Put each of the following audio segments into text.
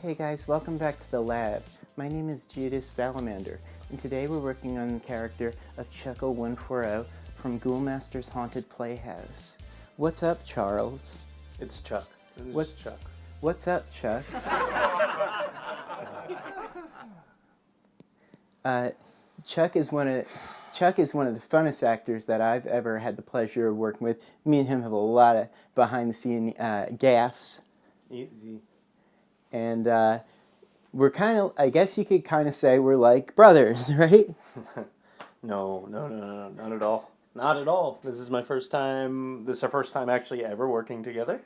Hey guys, welcome back to the lab. My name is Judice Salamander, and today we're working on the character of Chuck 140 from Ghoulmaster's Haunted Playhouse. What's up, Charles? It's Chuck. It's Chuck. What's up, Chuck? Chuck is one of the funnest actors that I've ever had the pleasure of working with. Me and him have a lot of behind-the-scene gaffes. Easy. And we're kind of, I guess you could kind of say we're like brothers, right? No, not at all. Not at all. This is our first time actually ever working together.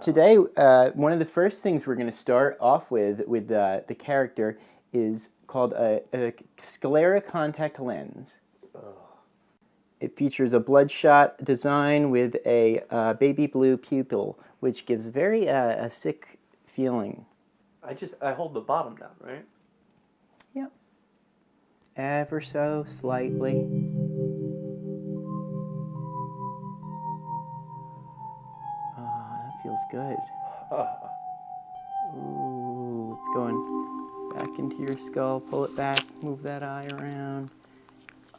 Today, one of the first things we're going to start off with the character is called a sclera contact lens. It features a bloodshot design with a baby blue pupil, which gives very a sick feeling. I hold the bottom down, right? Yep. Ever so slightly. Oh, that feels good. Ooh, it's going back into your skull. Pull it back, move that eye around.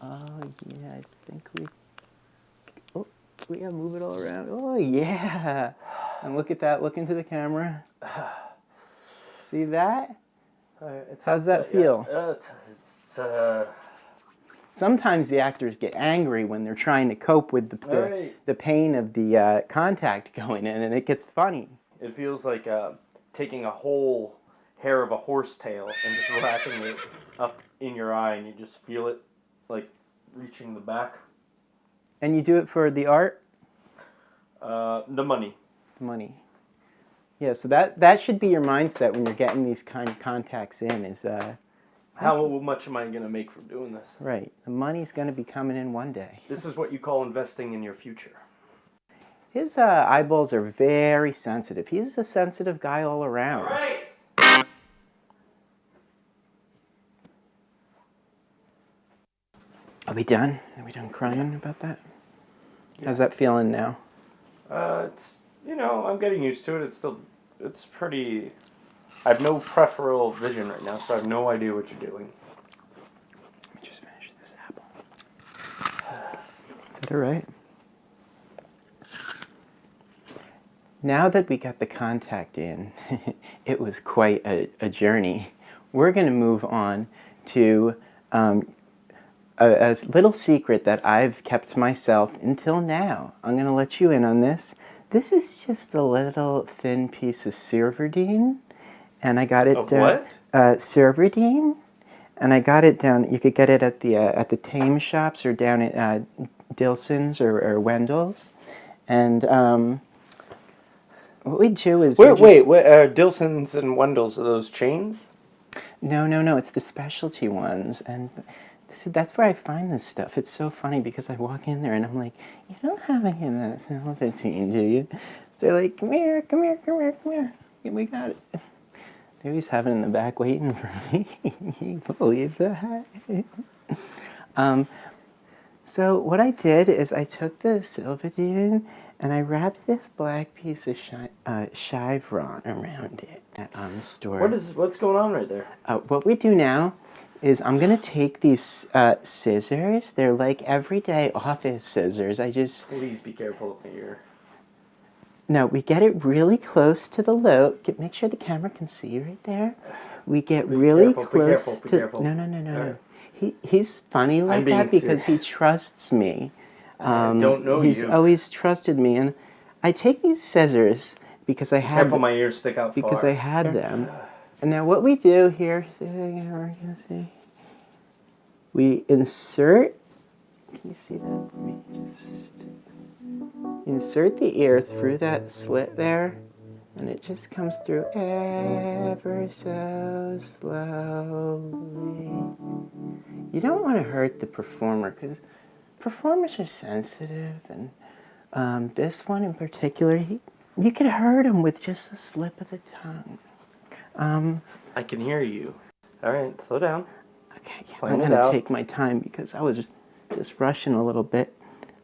Oh, yeah, I think we gotta move it all around. Oh, yeah. And look at that, look into the camera. See that? How's that feel? Yeah, Sometimes the actors get angry when they're trying to cope with the pain of the contact going in, and it gets funny. it feels like taking a whole hair of a horsetail and just wrapping it up in your eye, and you just feel it like reaching the back. And you do it for the art? The money. The money. Yeah, so that should be your mindset when you're getting these kind of contacts in is... How much am I going to make from doing this? Right. The money's going to be coming in one day. This is what you call investing in your future. His eyeballs are very sensitive. He's a sensitive guy all around. All right. Are we done? Are we done crying about that? Yeah. How's that feeling now? It's, I'm getting used to it. It's pretty... I have no peripheral vision right now, so I have no idea what you're doing. Let me just finish this apple. Is that all right? Now that we got the contact in, it was quite a journey. We're going to move on to a little secret that I've kept to myself until now. I'm going to let you in on this. This is just a little thin piece of Cerverdine. And I got it of down. What? Cerverdine, and I got it down. You could get it at the Tame shops or down at Dilson's or Wendell's. And what we do is wait. Dilson's and Wendell's, are those chains? No. It's the specialty ones, and that's where I find this stuff. It's so funny because I walk in there and I'm like, "You don't have any of that Cerverdine, do you?" They're like, "Come here. We got it." They always have it in the back waiting for me. You believe that? So what I did is I took the Cerverdine and I wrapped this black piece of chevron around it at the store. What's going on right there? What we do now is I'm going to take these scissors. They're like everyday office scissors. Please be careful of your... No, we get it really close to the lobe. Make sure the camera can see right there. We get really close to... Be careful. No. He's funny like that because he trusts me. I don't know He's always trusted me. And I take these scissors because I had... Careful, my ears stick out far. Because I had them. And now what we do here... We're going to see. We insert... Can you see that for me? Just... Insert the ear through that slit there, and it just comes through ever so slowly. You don't want to hurt the performer, because performers are sensitive, and this one in particular, you could hurt him with just the slip of the tongue. I can hear you. All right, slow down. Okay, I'm going to take my time, because I was just rushing a little bit.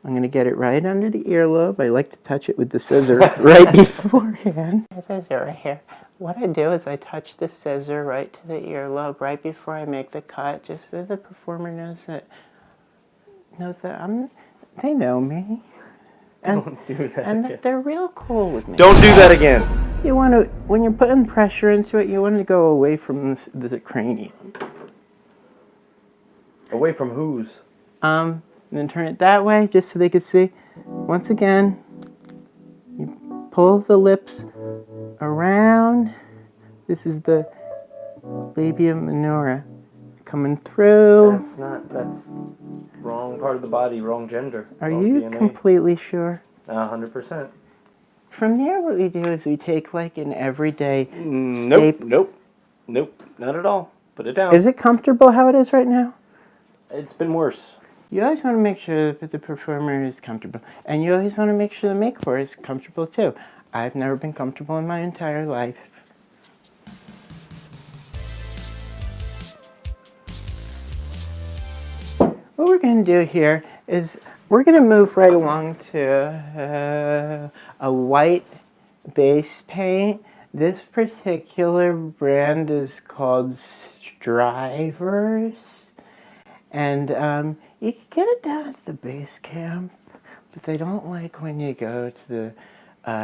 I'm going to get it right under the earlobe. I like to touch it with the scissor right beforehand. Scissor right here. What I do is I touch the scissor right to the earlobe right before I make the cut, just so the performer knows that they know me. And, Don't do that and again. that they're real cool with me. Don't do that again. You want to, when you're putting pressure into it, you want to go away from the cranium. Away from whose? And then turn it that way, just so they can see. Once again, you pull the lips around. This is the labia minora coming through. That's wrong part of the body, wrong gender. Are wrong you DNA. completely sure? 100%. From there, what we do is we take like an everyday Nope, not at all. Put it down. Is it comfortable how it is right now? It's been worse. You always want to make sure that the performer is comfortable. And you always want to make sure the makeover is comfortable too. I've never been comfortable in my entire life. What we're going to do here is we're going to move right along to a white base paint. This particular brand is called Strivers. And you can get it down at the base camp, but they don't like when you go to the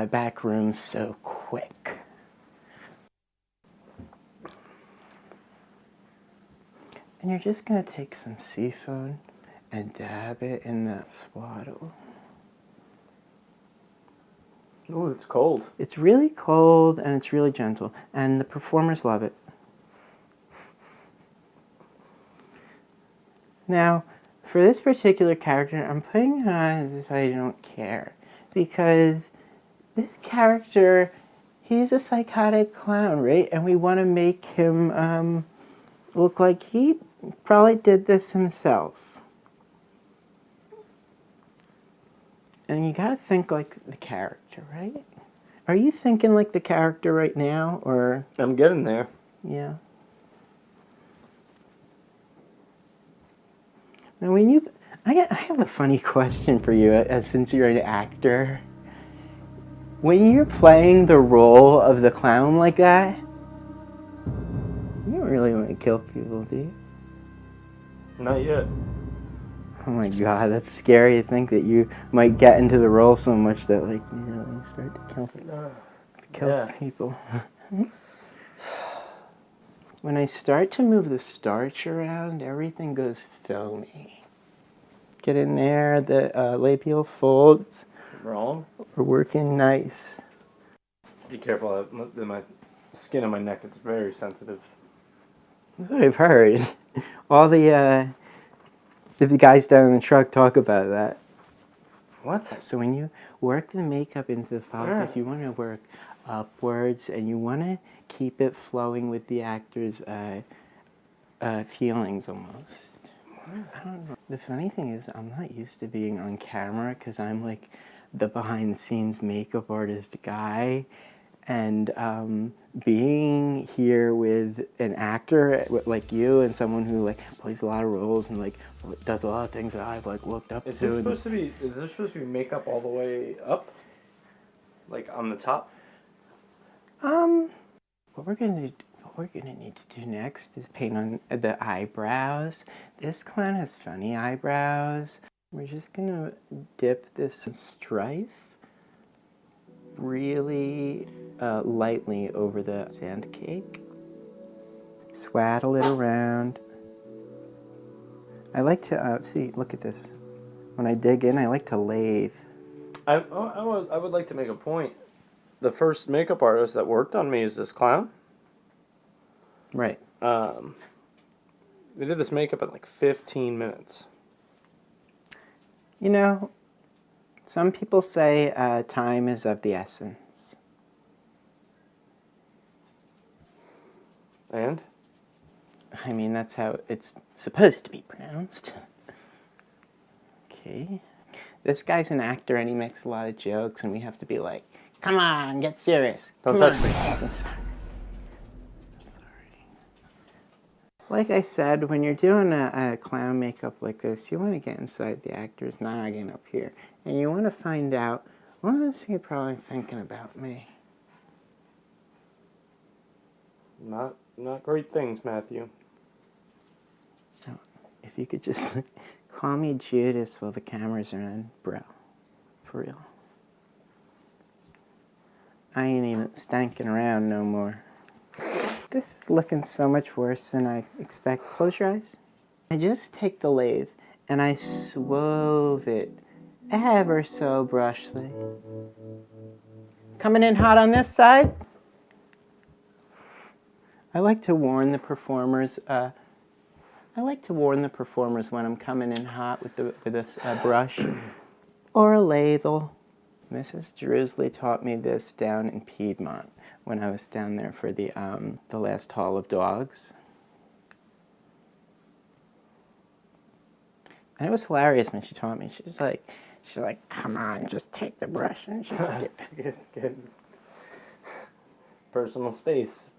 back rooms so quick. And you're just going to take some seafoam and dab it in the swaddle. Ooh, it's cold. It's really cold and it's really gentle, and the performers love it. Now, for this particular character, I'm putting it on as if I don't care. Because this character, he's a psychotic clown, right? And we want to make him look like he probably did this himself. And you gotta think like the character, right? Are you thinking like the character right now, or? I'm getting there. Yeah. Now, when you, I have a funny question for you, since you're an actor. When you're playing the role of the clown like that, you don't really want to kill people, do you? Not yet. Oh my God, that's scary to think that you might get into the role so much that, like, you really start to kill people. When I start to move the starch around, everything goes filmy. Get in there, the labial folds. Wrong. We're working nice. Be careful. My skin on my neck, it's very sensitive. That's what I've heard. All the guys down in the truck talk about that. What? So when you work the makeup into the follicles, you want to work upwards, and you want to keep it flowing with the actor's feelings almost. I don't know. The funny thing is, I'm not used to being on camera because I'm like the behind-the-scenes makeup artist guy, and being here with an actor like you and someone who like plays a lot of roles and like does a lot of things that I've like looked up to. Is there supposed to be makeup all the way up, like on the top? What we're gonna need to do next is paint on the eyebrows. This clown has funny eyebrows. We're just gonna dip this strife really lightly over the sand cake. Swaddle it around. I like to see. Look at this. When I dig in, I like to lathe. I would like to make a point. The first makeup artist that worked on me is this clown. Right. They did this makeup in like 15 minutes. You know, some people say time is of the essence. And? I mean, that's how it's supposed to be pronounced. Okay. This guy's an actor and he makes a lot of jokes, and we have to be like, come on, get serious. Don't touch me. I'm sorry. I'm sorry. Like I said, when you're doing a clown makeup like this, you want to get inside the actor's noggin up here. And you want to find out, what is he probably thinking about me? Not great things, Matthew. So, if you could just call me Judice while the cameras are on, bro. For real. I ain't even stanking around no more. This is looking so much worse than I expect. Close your eyes. I just take the lathe and I swerve it ever so brushly. Coming in hot on this side. I like to warn the performers. I like to warn the performers when I'm coming in hot with this brush or a ladle. Mrs. Drizzly taught me this down in Piedmont when I was down there for the last Hall of Dogs. And it was hilarious when she taught me. She's like, come on, just take the brush and just Get personal space,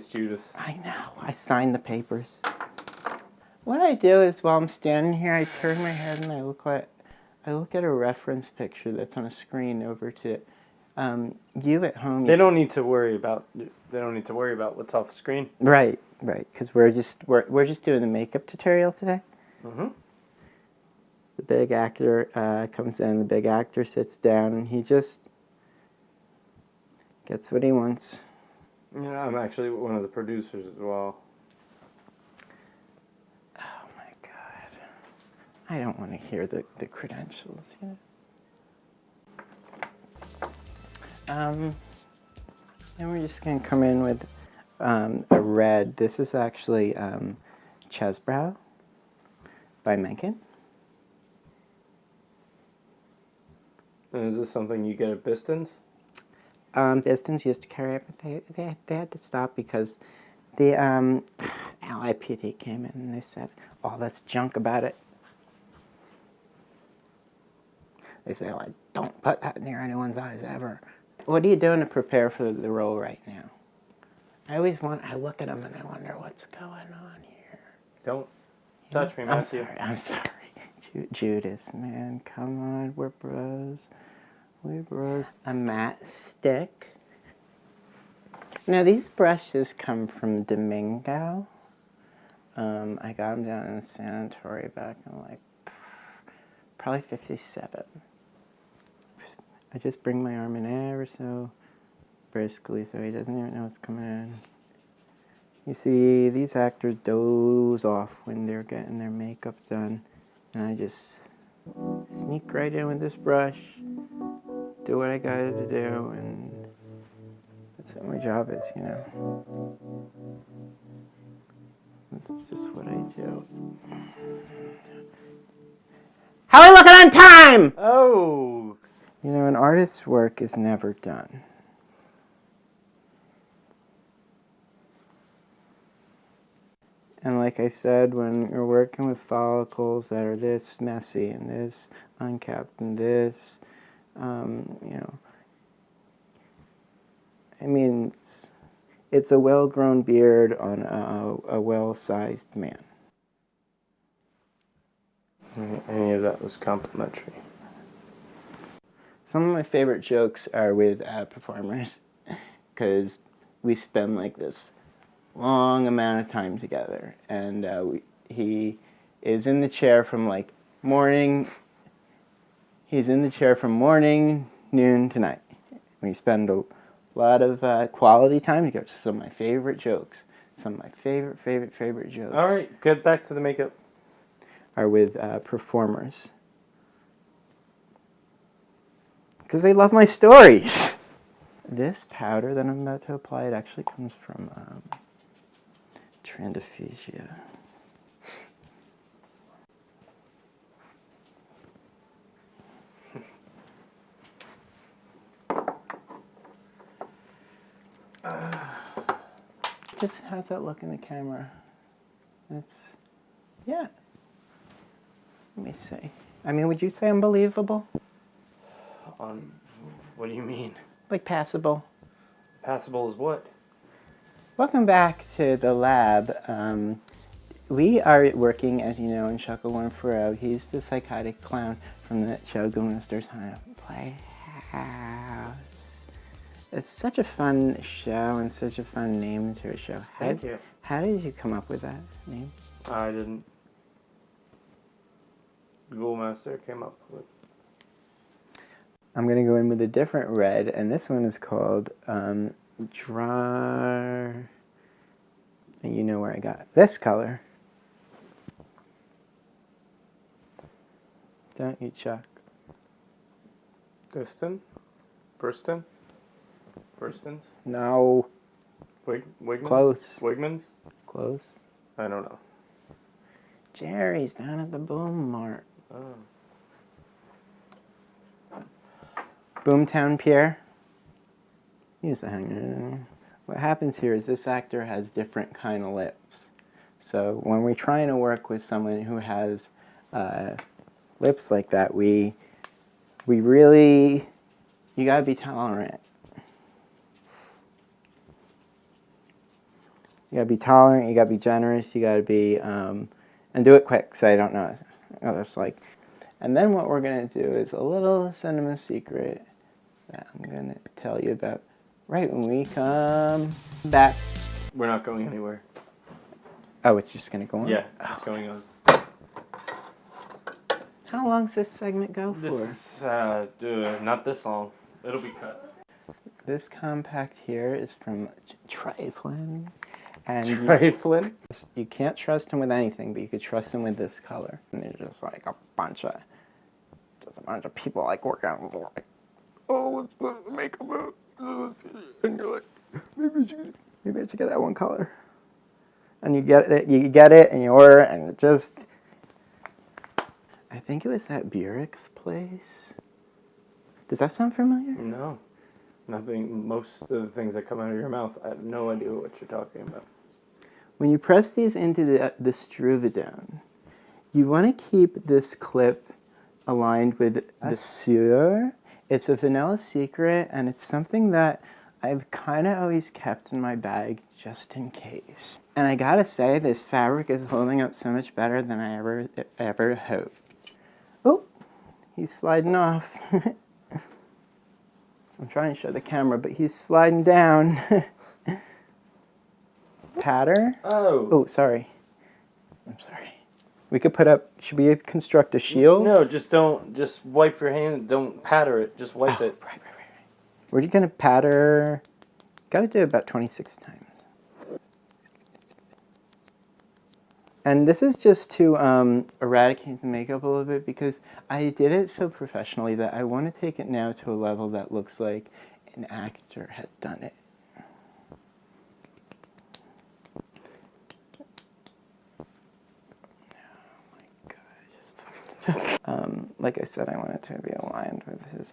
Judice. I know. I signed the papers. What I do is while I'm standing here, I turn my head and I look at a reference picture that's on a screen over to you at home. They don't need to worry about what's off the screen. Right, because we're just doing the makeup tutorial today. Mm-hmm. The big actor comes in. The big actor sits down, and he just gets what he wants. Yeah, I'm actually one of the producers as well. Oh my God, I don't want to hear the credentials. You know. And we're just gonna come in with a red. This is actually Chesbrow by Mencken. And is this something you get at Biston's? Biston's used to carry it, but they had to stop because the LIPD came in and they said all this junk about it. They say, like, don't put that near anyone's eyes ever. What are you doing to prepare for the role right now? I look at them and I wonder what's going on here. Don't touch me, Matthew. I'm sorry. Judice, man, come on, we're bros. We're bros. A matte stick. Now, these brushes come from Domingo. I got them down in a sanitary back in, like, probably 57. I just bring my arm in ever so briskly so he doesn't even know what's coming in. You see, these actors doze off when they're getting their makeup done. And I just sneak right in with this brush, do what I gotta do, and that's what my job is, you know. That's just what I do. How are we looking on time? Oh! You know, an artist's work is never done. And like I said, when you're working with follicles that are this messy and this unkept and this, you know, I mean, it's a well-grown beard on a well-sized man. Any of that was complimentary. Some of my favorite jokes are with performers because we spend like this long amount of time together, and he is in the chair from like morning. He's in the chair from morning, noon to night. We spend a lot of quality time together. Some of my favorite jokes. Some of my favorite jokes. All right, get back to the makeup. Are with performers. Because they love my stories. This powder that I'm about to apply, it actually comes from Trandophagia. Just how's that look in the camera? It's, yeah. Let me see. I mean, would you say unbelievable? What do you mean? Like passable. Passable is what? Welcome back to the lab. We are working, as you know, in Chuck Convery. He's the psychotic clown from the show Ghoulmaster Playhouse. It's such a fun show and such a fun name to a show. Thank you. How did you come up with that name? I didn't. Ghoulmaster came up with. I'm going to go in with a different red, and this one is called Draw. And you know where I got this color. Don't you, Chuck? Diston? Burston? Burstons? No. Wigman? Close. Wigmans? Close. I don't know. Jerry's down at the Boom Mart. Oh. Boomtown Pier. He used to hang in. What happens here is this actor has different kind of lips. So when we're trying to work with someone who has lips like that, we really, you gotta be tolerant. You gotta be tolerant, you gotta be generous, you gotta be, and do it quick so I don't know. It's like, and then what we're gonna do is a little cinema secret that I'm gonna tell you about right when we come back. We're not going anywhere. Oh, it's just gonna go on? Yeah, it's just going on. How long's this segment go for? This is, not this long. It'll be cut. This compact here is from Triflin. And Triflin? you can't trust him with anything, but you could trust him with this color. And there's just like a bunch of people like working on it, like, oh, let's put makeup out. And you're like, maybe I should get that one color. And you get it, and you order it, and it just, I think it was at Burek's place. Does that sound familiar? No. Nothing. Most of the things that come out of your mouth, I have no idea what you're talking about. When you press these into the Struvidone, you want to keep this clip aligned with the Sur. It's a vanilla secret, and it's something that I've kind of always kept in my bag just in case. And I gotta say, this fabric is holding up so much better than I ever hoped. Oh, he's sliding off. I'm trying to show the camera, but he's sliding down. Patter? Oh, sorry. I'm sorry. We could put up, should we construct a shield? No, just wipe your hand. Don't patter it. Just wipe it. Right. We're going to patter, got to do it about 26 times. And this is just to eradicate the makeup a little bit because I did it so professionally that I want to take it now to a level that looks like an actor had done it. Like I said, I want it to be aligned with his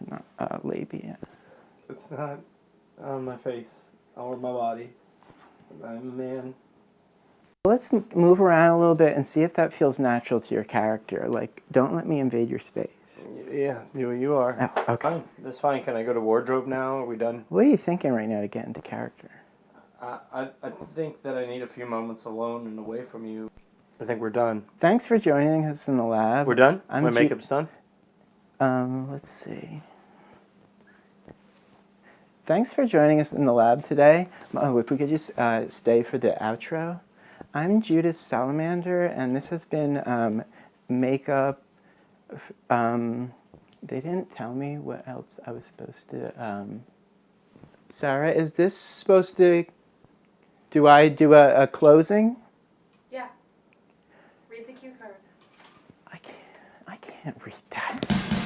labia. It's not on my face or my body. I'm a man. Let's move around a little bit and see if that feels natural to your character. Like, don't let me invade your space. Yeah, you are. Oh, okay. Fine. That's fine. Can I go to wardrobe now? Are we done? What are you thinking right now to get into character? I think that I need a few moments alone and away from you. I think we're done. Thanks for joining us in the lab. We're done? My makeup's done? Let's see. Thanks for joining us in the lab today. Oh, if we could just stay for the outro. I'm Judice Salamander, and this has been makeup. They didn't tell me what else I was supposed to... Sarah, is this supposed to... Do I do a closing? Yeah. Read the cue cards. I can't read that.